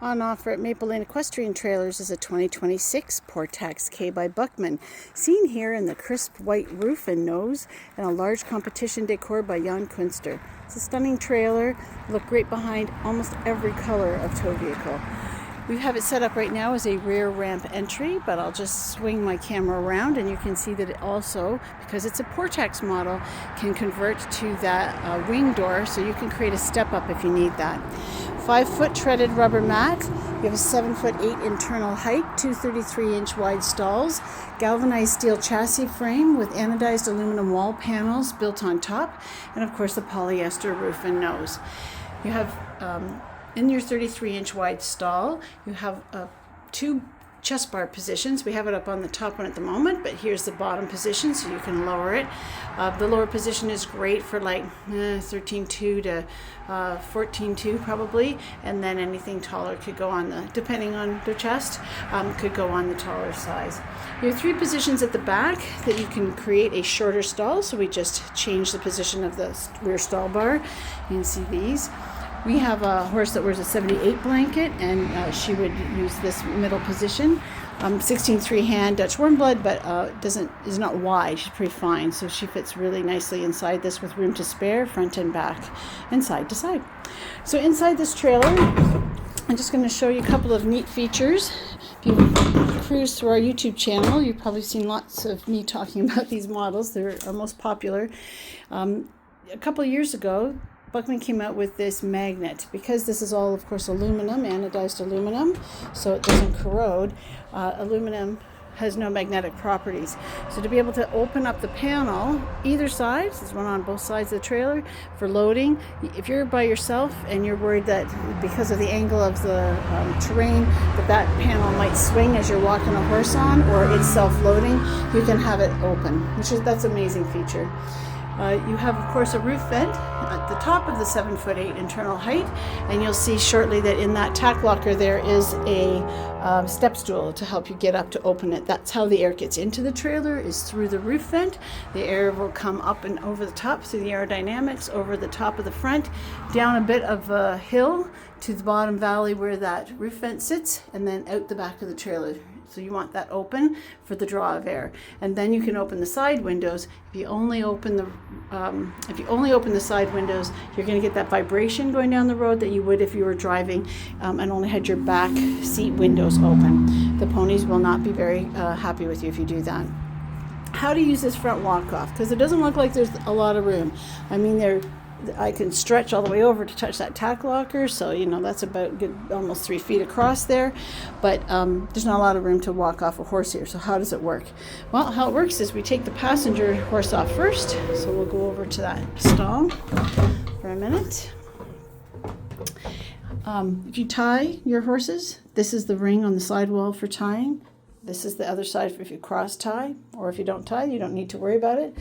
On offer at Maple Lane Equestrian Trailers is a 2026 Portax K by Buckman, seen here in the crisp white roof and nose and a large competition decor by Jan Künster. It's a stunning trailer, look great behind almost every color of tow vehicle. We have it set up right now as a rear ramp entry, but I'll just swing my camera around and you can see that it also, because it's a Portax model, can convert to that wing door, so you can create a step up if you need that. 5-foot treaded rubber mat. You have a 7'8" internal height, two 33-inch wide stalls, galvanized steel chassis frame with anodized aluminum wall panels built on top, and of course the polyester roof and nose. You have in your 33-inch wide stall, you have two chest bar positions. We have it up on the top one at the moment, but here's the bottom position, so you can lower it. The lower position is great for like 13.2 to 14.2 probably, and then anything taller could go on the, depending on the chest, could go on the taller size. You have three positions at the back that you can create a shorter stall, so we just change the position of the rear stall bar. You can see these. We have a horse that wears a 78 blanket, and she would use this middle position. 16-3 hand Dutch warm blood, but is not wide. She's pretty fine, so she fits really nicely inside this with room to spare, front and back, and side to side. So inside this trailer, I'm just going to show you a couple of neat features. If you cruise through our YouTube channel, you've probably seen lots of me talking about these models. They're our most popular. A couple of years ago, Buckman came out with this magnet. Because this is all, of course, aluminum, anodized aluminum, so it doesn't corrode. Aluminum has no magnetic properties. So to be able to open up the panel, either side, there's one on both sides of the trailer, for loading. If you're by yourself and you're worried that because of the angle of the terrain, that panel might swing as you're walking a horse on, or it's self-loading, you can have it open, that's an amazing feature. You have, of course, a roof vent at the top of the 7'8" internal height, and you'll see shortly that in that tack locker there is a step stool to help you get up to open it. That's how the air gets into the trailer, is through the roof vent. The air will come up and over the top through the aerodynamics, over the top of the front, down a bit of a hill to the bottom valley where that roof vent sits, and then out the back of the trailer. So you want that open for the draw of air, and then you can open the side windows. If you only open the side windows, you're going to get that vibration going down the road that you would if you were driving and only had your back seat windows open. The ponies will not be very happy with you if you do that. How to use this front walk-off, because it doesn't look like there's a lot of room. I mean, I can stretch all the way over to touch that tack locker, so that's about almost 3 feet across there, but there's not a lot of room to walk off a horse here. So how does it work? Well, how it works is we take the passenger horse off first, so we'll go over to that stall for a minute. If you tie your horses, this is the ring on the sidewall for tying. This is the other side for if you cross tie, or if you don't tie, you don't need to worry about it.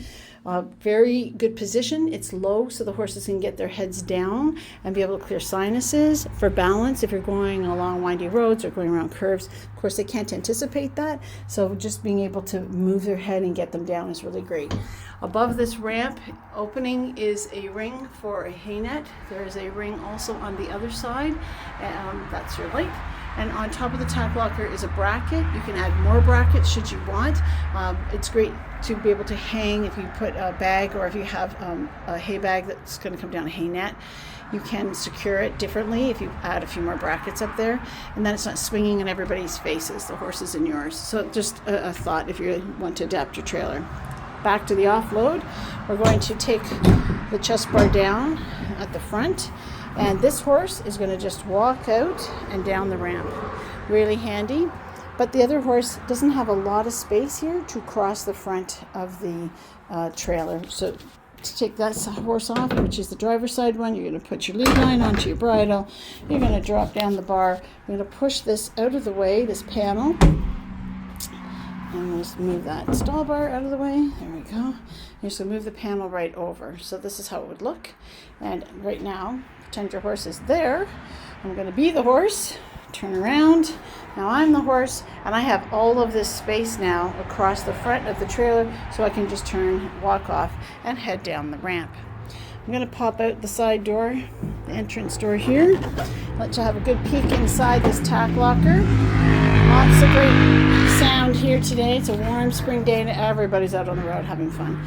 Very good position. It's low, so the horses can get their heads down and be able to clear sinuses. For balance, if you're going along windy roads or going around curves, of course they can't anticipate that, so just being able to move their head and get them down is really great. Above this ramp opening is a ring for a hay net. There is a ring also on the other side, that's your light. And on top of the tack locker is a bracket. You can add more brackets should you want. It's great to be able to hang if you put a bag, or if you have a hay bag that's going to come down a hay net. You can secure it differently if you add a few more brackets up there, and then it's not swinging in everybody's faces, the horses and yours. So just a thought if you want to adapt your trailer. Back to the offload, we're going to take the chest bar down at the front, and this horse is going to just walk out and down the ramp. Really handy. But the other horse doesn't have a lot of space here to cross the front of the trailer. So to take that horse off, which is the driver's side one, you're going to put your lead line onto your bridle. You're going to drop down the bar. You're going to push this out of the way, this panel. And we'll just move that stall bar out of the way. There we go. You're just going to move the panel right over. So this is how it would look. And right now, pretend your horse is there. I'm going to be the horse. Turn around. Now I'm the horse, and I have all of this space now across the front of the trailer, so I can just turn, walk off, and head down the ramp. I'm going to pop out the side door, the entrance door here. Let you have a good peek inside this tack locker. Lots of great sound here today. It's a warm spring day and everybody's out on the road having fun.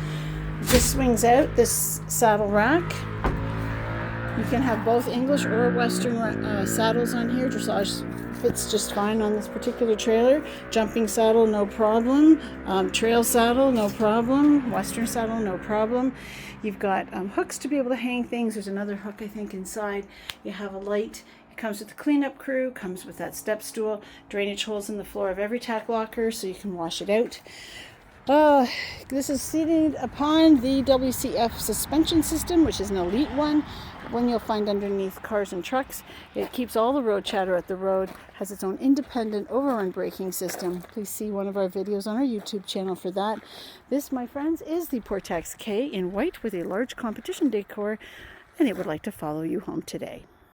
This swings out, this saddle rack. You can have both English or Western saddles on here. Dressage fits just fine on this particular trailer. Jumping saddle, no problem. Trail saddle, no problem. Western saddle, no problem. You've got hooks to be able to hang things. There's another hook, I think, inside. You have a light. It comes with the cleanup crew, comes with that step stool, drainage holes in the floor of every tack locker so you can wash it out. This is seated upon the WCF suspension system, which is an elite one you'll find underneath cars and trucks. It keeps all the road chatter at the road, has its own independent overrun braking system. Please see one of our videos on our YouTube channel for that. This, my friends, is the Portax K in white with a large competition decor, and it would like to follow you home today.